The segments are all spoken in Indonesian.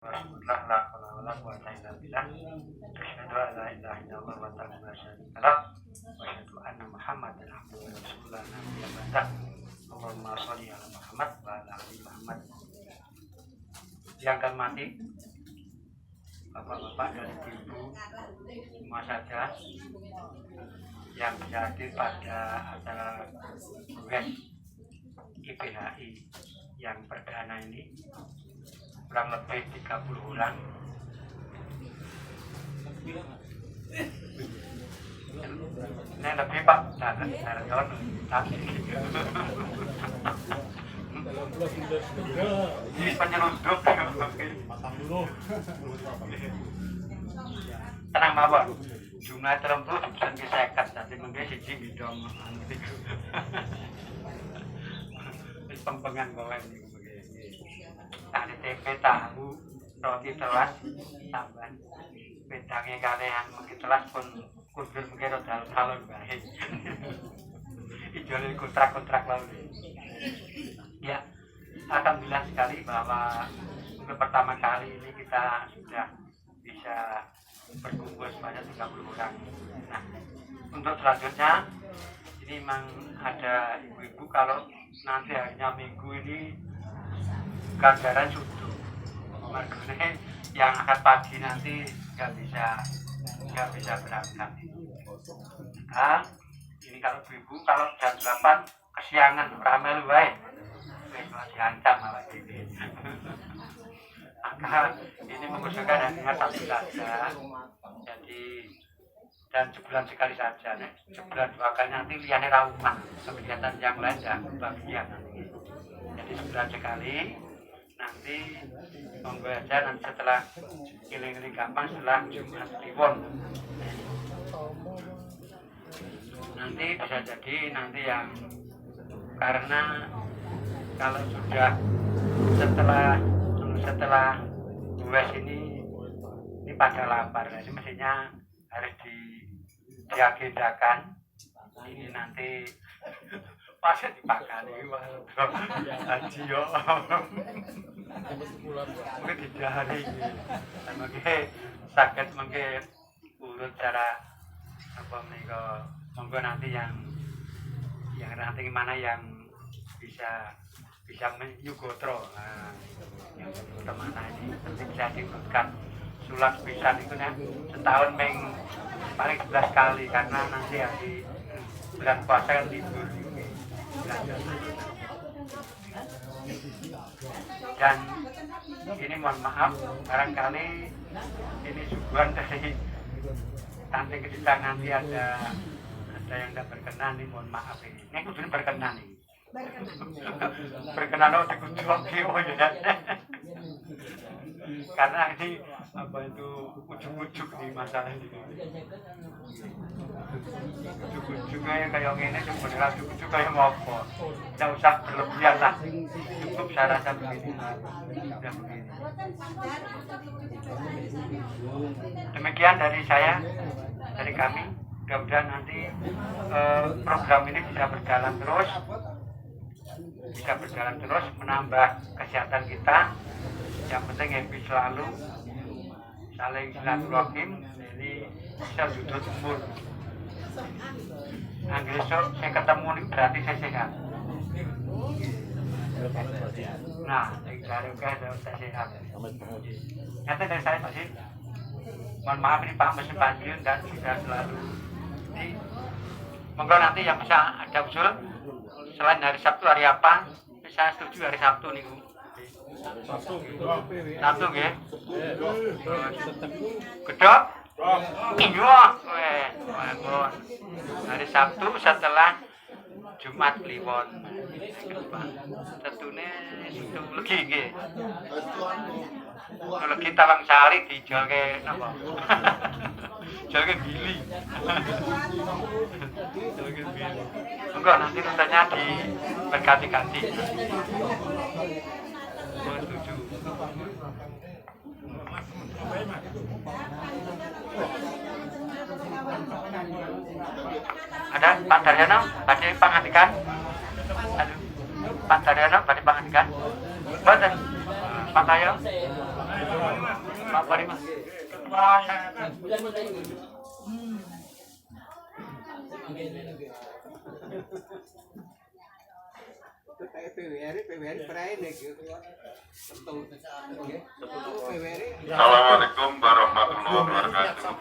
warahmatullahi wabarakatuh. Asyhadu an la ilaha illallah wa la syarika lah wa asyhadu anna Muhammadan abduhu wa rasuluh nabiyya ba'da. Allahumma sholli ala Muhammad wa ala ali Muhammad. Yang kami hormati Bapak-bapak dan Ibu semua saja yang hadir pada acara UES IPHI yang perdana ini, kurang lebih 30 orang. Ini lebih Pak, ini penyelundup. Tenang mawon, jumlah tertentu dan disekat, jadi mungkin siji bidang pempengan kawan ini tak DTP tahu roti telas tambahan bedangnya kalian mungkin telas pun kundur mungkin roda salon baik ijolin kontrak lalu ya. Alhamdulillah sekali bahwa untuk pertama kali ini kita sudah bisa berkumpul sebanyak 30 orang. Nah, untuk selanjutnya ini memang ada ibu-ibu kalau nanti harinya minggu ini gandaran sudu, makanya yang akan pagi nanti nggak bisa berangkat. Nah, ini kalau ibu kalau jam 8 kesiangan ramai luai, diancam malah ini. Maka ini mengusulkan hanya satu saja, jadi dan sebulan sekali saja, sebulan 2 kali nanti liane rumah kegiatan yang lain dan bagian nanti. Jadi sebulan sekali nanti monggo aja nanti setelah giling-giling gampang setelah Jumat Kliwon. Nanti bisa jadi nanti yang karena kalau sudah setelah UES ini pada lapar, jadi mestinya harus diagendakan. Ini nanti pasien dipakani haji yo mungkin tidak hari ini mungkin sakit mungkin urut cara apa menika monggo nanti yang nanti gimana yang bisa menyugotro. Nah, yang kemana ini nanti bisa diurutkan sulap pisan itu kan setahun paling 11 kali karena nanti hari bulan puasa kan libur. Dan ini mohon maaf barangkali ini suguhan dari nanti ketika nanti ada yang tidak berkenan, ini mohon maaf ini kudu berkenan ini berkenan di kudu ya karena ini apa itu ujuk-ujuk nih masalah ini ujuk-ujuknya kayak gini sebenarnya ujuk-ujuk kayak ngopo tidak usah berlebihan lah, cukup saya rasa begini sudah begini. Demikian dari saya, dari kami, mudah-mudahan nanti program ini bisa berjalan terus menambah kesehatan kita. Yang penting happy selalu, saling silaturahim, jadi bisa sudut umur. Angger esok saya ketemu nih berarti saya sehat. Nah, dari saya sehat. Nyata dari saya Pak Sin, mohon maaf ini Pak Mesin Panjun dan sudah selalu. Jadi, monggo nanti yang bisa ada usul selain hari Sabtu hari apa? Saya setuju hari Sabtu nih Bu. Sabtu nggih. Gedhok? Iya. Hari Sabtu setelah Jumat Kliwon. Setune Sabtu legi nggih. Legi Talang Sari dijolke napa? Jolke Gili. Enggak nanti rutenya berganti-ganti. Setuju. Ada Pak Daryono, badhe pangandikan. Pak Daryono badhe pangandikan. Mboten. Pak Tayo. Apa nih Mas? Ketuanya kan. Assalamualaikum warahmatullahi wabarakatuh.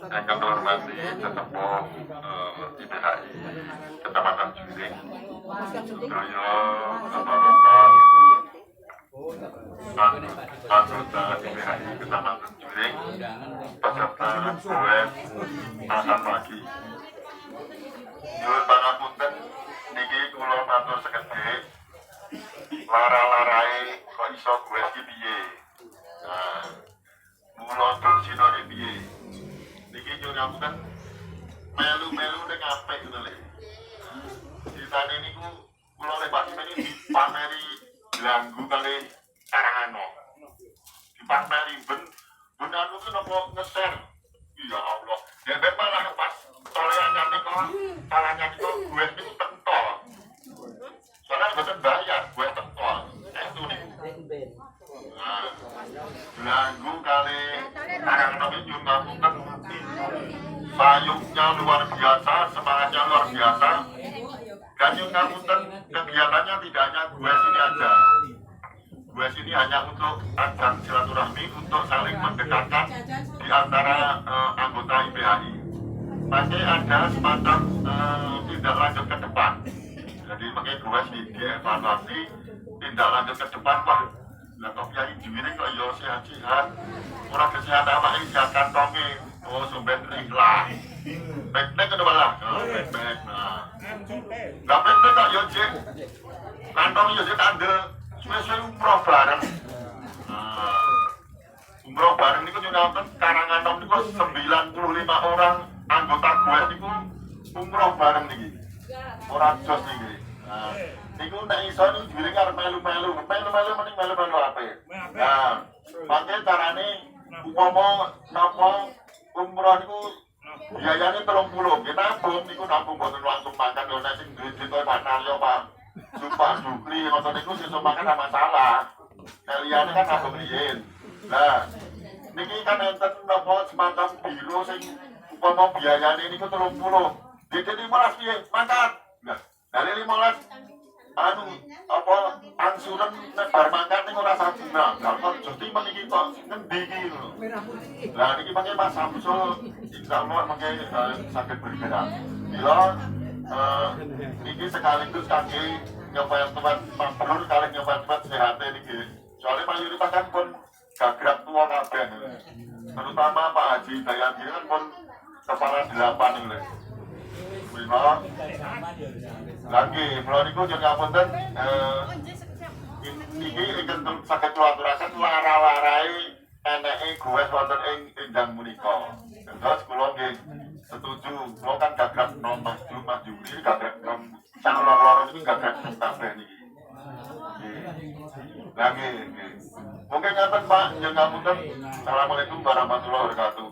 Yang kami hormati Sesepuh IPHI Kecamatan Juring, Doyo, Bapak-bapak, anggota IPHI Kecamatan Juring, peserta Goes Makan Pagi. Nyuwun pangapunten niki kula matur sekedhik lara-larae kok iso goes iki piye. Nah, mula sinone piye. Niki nyuwun ngapunten melu-melu ning apik ngono lho. Ditane niku kula lewat mriki dipameri Blanggu kali Karangano. Dipameri ben anu ku napa ngeser. Ya Allah, ya malah pas tolerannya niku salahnya niku gue niku tentol. Soalnya mboten bayar gue tentol. Itu niku. Nah, Blanggu kali Karangano iki ngapunten payungnya luar biasa, semangatnya luar biasa. Dan yang ngapunten kegiatannya tidak hanya gue sini aja. Gue sini hanya untuk ajang silaturahmi, untuk saling mendekatkan di antara anggota IPHI. Masih ada semacam tindak lanjut ke depan. Jadi makanya gue sini dievaluasi tindak lanjut ke depan. Wah, lah kok Kiai Juwiring kok yo sehat-sehat. Orang kesehatan apa ini sehat kantongnya. Oh, sumber ikhlas. Baik-baik ke depan lah. Baik-baik. Nah, nggak baik-baik kok yo cek. Kantong yo cek tandel. Suwe-suwe umroh bareng. Umroh bareng niku nyunaken Karangano niku 95 orang anggota gue niku umroh bareng niki. Ora jos niki. Nah, niku nek iso niku Juwiring arep melu-melu mending melu-melu ape. Nah, mangke carane upama napa umroh niku biayane 30. Kita nabung niku nabung boten langsung makan yo nek sing duit Pak Naryo Pak Sumpah Jukli, ngoten niku sesuk makan ora masalah. Liyane kan nabung riyin. Nah, niki kan enten napa semacam biro sing upama biayane niku 30. Dadi 15 piye? Mangkat. Nah, dari 15 anu apa angsuran nek bar mangkat niku ora sabuna. Lah kok justi meniki kok ngendi iki lho. Lah niki mangke Mas Samsul insyaallah mangke saged bergerak. Bila niki sekaligus kangge nyoba tempat mabrur kali nyoba tempat sehat niki. Soalnya mayoritas kan pun gagrag tua kabeh. Terutama Pak Haji Dayani kan pun kepala 8 ini. Mila lagi, mula niku nyuwun ngapunten niki ingkang saged kula aturaken lara-larae eneke goes wonten ing indang menika. Terus kula nggih setuju, kula kan gagrag nom Mas Jumri gagrag nom sak loro iki gagrag kabeh niki. Lagi, mungkin ngaten Pak, nyuwun ngapunten. Assalamualaikum warahmatullahi wabarakatuh.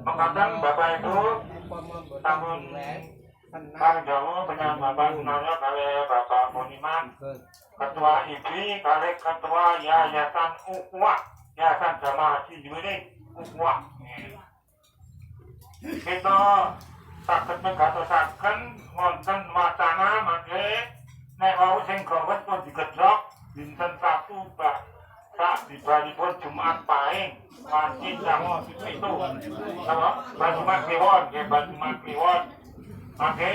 Mengatakan Bapak Ibu tahun Parjamu penyambahan gunanya kali Bapak Muniman Ketua IPI kali Ketua Yayasan Ukhuwah Yayasan Jamaah Haji Juwiring Ukhuwah. Kita saged megatosaken wonten wacana mangke nek wau sing gawet pun digedhok dinten Sabtu sak dibalipun Jumat Pahing wanci jam 7 apa Jumat Kliwon nggih Jumat Kliwon mangke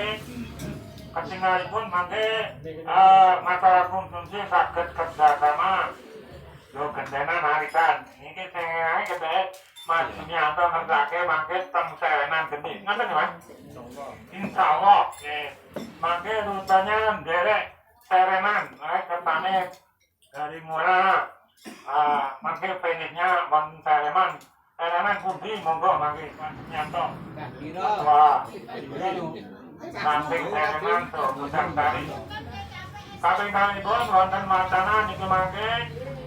ketinggalipun mangke masalah konsumsi saged kerjasama yo gentenan harisan niki sing kepe Mas Nyanto ngertake mangke teng Serenan Geni ngoten Mas insyaallah nggih mangke rutenya nderek Serenan ketane dari mula mangke peniknya Bang Serenan pundi monggo mangke Mas Nyanto wah samping Serenan tuh musang tari kaping kalipun wonten wacana niki mangke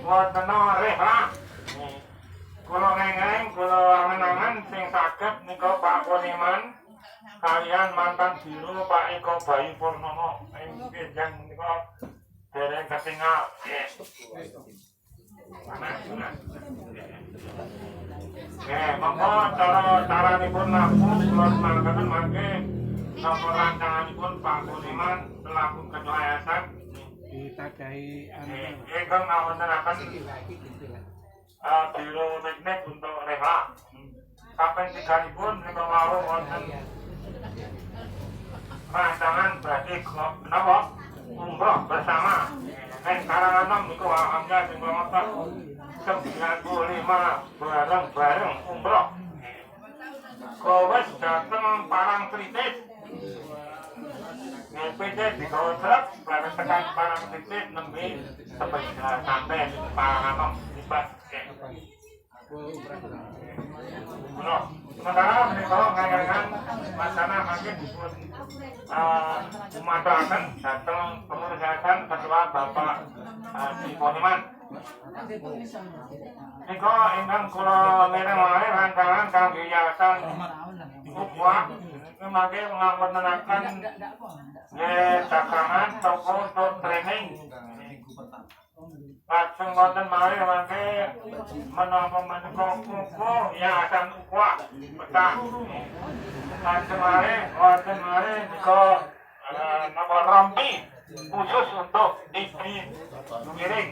wonten rehlah Kula ngengeng, kula angen-angen sing saged nika Pak Poniman kalian mantan biru Pak Eko Bayu Purnomo. Enjang nika dereng ketinggal. Monggo caranipun namung kula mangkaken mangke napa rancanganipun Pak Poniman selaku ketua yayasan ditadahi ingkang ngawontenaken biro teknik untuk rehla. Kaping 3-ipun menika wau wonten rancangan badhe menapa umroh bersama. Nek karangan niku angka sing ngoten 95 bareng-bareng umroh. Kowes dateng Parang Tritis. PT digawa truk, bareng tekan Parang Tritis nembe sampai Parang Tritis. Sementara menika ngayangan wacana mangke dipun kumataken dhateng pengurus yayasan ketua Bapak Poniman. Nika ingkang kula mireng-mireng rancangan kangge yayasan Ukwa mangke ngawontenaken dagangan toko untuk training. Lajeng wonten malih mangke menapa menika kuku yayasan Ukwa betah. Lajeng malih wonten malih nika napa rompi khusus untuk istri miring.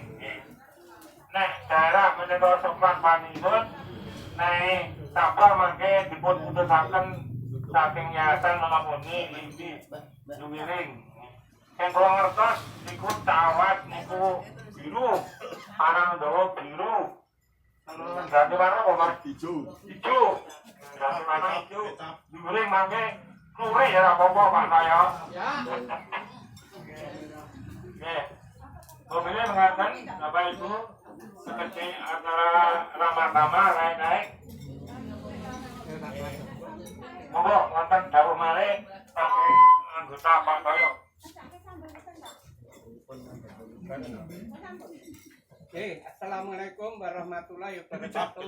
Nah, daerah menika sopan panipun nek sapa mangke dipun putusaken saking yayasan menapa iki miring. Sing kula ngertos niku tawat niku biru, Parang Dawa biru. Ganti warna apa Mas? Ijo. Ganti warna ijo. Miring mangke lurih ya apa-apa Pak saya. Ya. Nggih. Mobilnya mengatakan Bapak Ibu seperti acara ramah-ramah naik-naik. Monggo wonten dawuh malih saking anggota Pak Toyo. Assalamualaikum warahmatullahi wabarakatuh.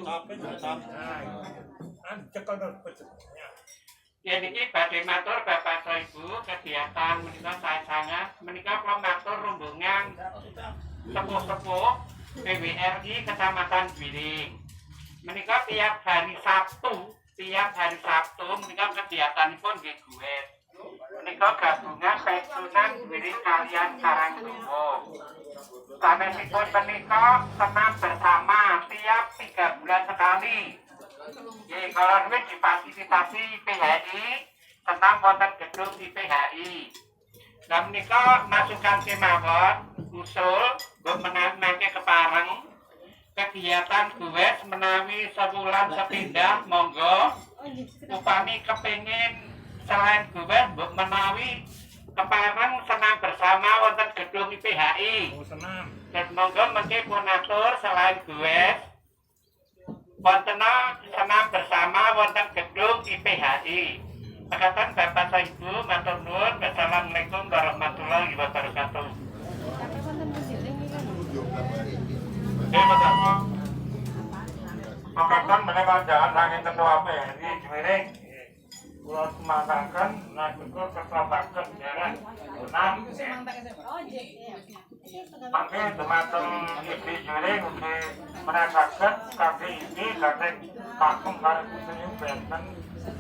Ya niki badhe matur Bapak Ibu kegiatan menika sangat menika kula matur rombongan sepuh-sepuh PWRI Kecamatan Biring. Menika tiap hari Sabtu menika kegiatanipun nggih guet. Menika gabungan pensiunan Biring kalian Karangdowo. Sanesipun menika senam bersama tiap 3 bulan sekali. Nggih, kalau duit difasilitasi PHI, senam wonten gedung IPHI. Nah menika masukan kemawon usul mbok menawi kepareng kegiatan gues menawi sebulan sepindah monggo upami kepengin selain gues mbok menawi kepareng senam bersama wonten gedung IPHI. Dan monggo mengke pun atur selain gues wonten senam bersama wonten gedung IPHI. Makaten Bapak Ibu matur nuwun. Wassalamualaikum warahmatullahi wabarakatuh. Makaten menika jangan nanging ketua PRI Jemiring. Kula semangkaken najuku kesempaten jalan enam. Mangke dumateng Ibu Jemiring ugi menakaken kaki ini kaki patung kali putri benten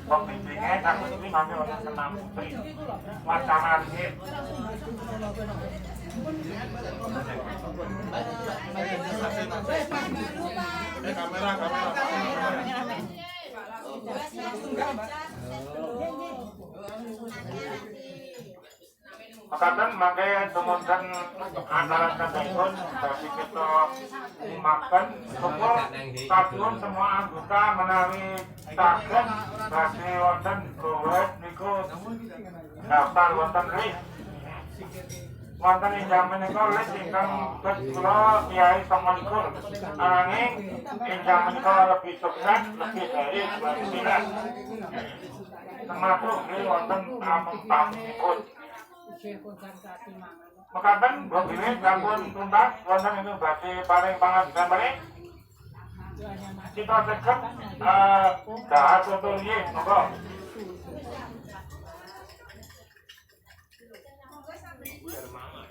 pembimbingnya kaki ini mangke wonten senam putri wacana iki. Kamera. Makaten mangke tumunten antara kadangipun bagi kita makan semua sampun semua anggota menawi saged badhe wonten gowes niku daftar wonten list. Wonten injang menika list ingkang kula Kyai Somalikur. Ananging injang menika lebih sukses, lebih dari 29. Termasuk wonten tamu-tamunipun. Mekaten Mbok Biwit sampun tuntas wonten itu badhe paring pangajian balik. kita dekat dahar soto nggih monggo.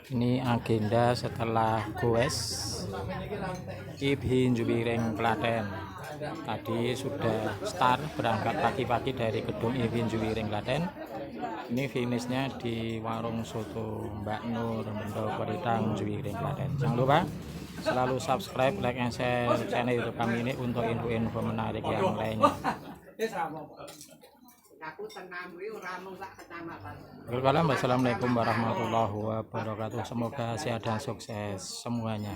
Ini agenda setelah goes Ibhin Juwiring Klaten. Tadi sudah start berangkat pagi-pagi dari gedung Ibhin Juwiring Klaten. Ini finishnya di warung soto Mbak Nur Mendo Peritang Juwiring Klaten. Jangan lupa selalu subscribe, like, and share channel YouTube kami ini untuk info-info menarik yang lainnya. Wassalamualaikum warahmatullahi wabarakatuh. Semoga sehat dan sukses semuanya.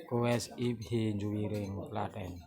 Goes Ibhin Juwiring Klaten.